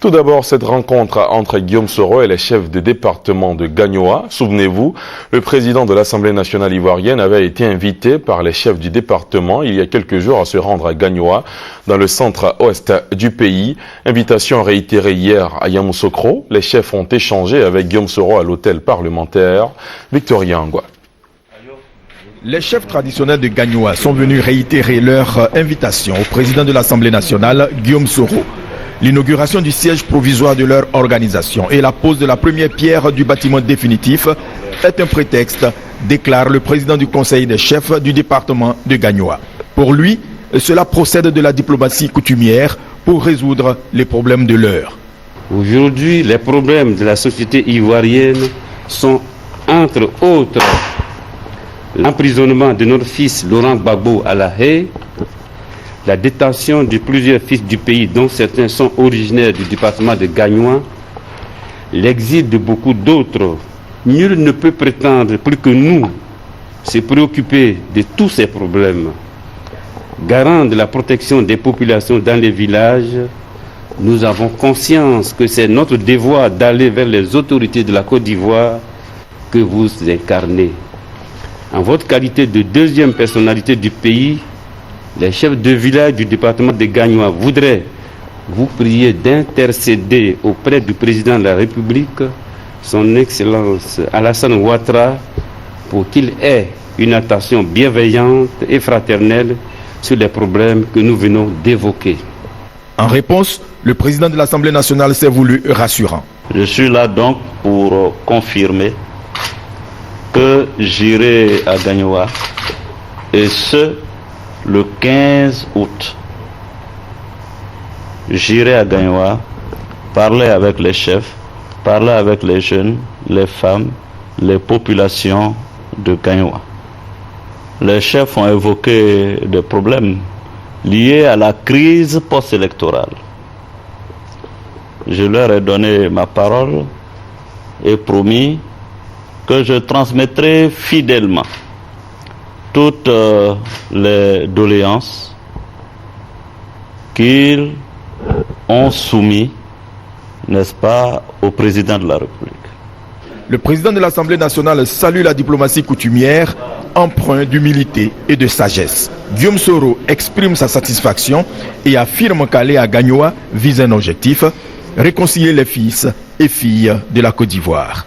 Tout d'abord, cette rencontre entre Guillaume Soro et les chefs des départements de Gagnoa. Souvenez-vous, le président de l'Assemblée nationale ivoirienne avait été invité par les chefs du département il y a quelques jours à se rendre à Gagnoa, dans le centre-ouest du pays. Invitation réitérée hier à Yamoussoukro. Les chefs ont échangé avec Guillaume Soro à l'hôtel parlementaire Victoria Ngwa. Les chefs traditionnels de Gagnoa sont venus réitérer leur invitation au président de l'Assemblée nationale, Guillaume Soro. L'inauguration du siège provisoire de leur organisation et la pose de la première pierre du bâtiment définitif est un prétexte, déclare le président du conseil des chefs du département de Gagnoa. Pour lui, cela procède de la diplomatie coutumière pour résoudre les problèmes de l'heure. Aujourd'hui, les problèmes de la société ivoirienne sont, entre autres, l'emprisonnement de notre fils Laurent Gbagbo à La Haye, la détention de plusieurs fils du pays dont certains sont originaires du département de Gagnoa, l'exil de beaucoup d'autres. Nul ne peut prétendre plus que nous se préoccuper de tous ces problèmes. Garant de la protection des populations dans les villages, nous avons conscience que c'est notre devoir d'aller vers les autorités de la Côte d'Ivoire que vous incarnez. En votre qualité de deuxième personnalité du pays, les chefs de village du département de Gagnoa voudraient vous prier d'intercéder auprès du président de la République, son Excellence Alassane Ouattara, pour qu'il ait une attention bienveillante et fraternelle sur les problèmes que nous venons d'évoquer. En réponse, le président de l'Assemblée nationale s'est voulu rassurant. Je suis là donc pour confirmer que j'irai à Gagnoa, et ce, le 15 août. J'irai à Gagnoa, parler avec les chefs, parler avec les jeunes, les femmes, les populations de Gagnoa. Les chefs ont évoqué des problèmes liés à la crise post-électorale. Je leur ai donné ma parole et promis que je transmettrai fidèlement toutes les doléances qu'ils ont soumises, n'est-ce pas, au président de la République. Le président de l'Assemblée nationale salue la diplomatie coutumière, empreinte d'humilité et de sagesse. Guillaume Soro exprime sa satisfaction et affirme qu'aller à Gagnoa vise un objectif, réconcilier les fils et filles de la Côte d'Ivoire.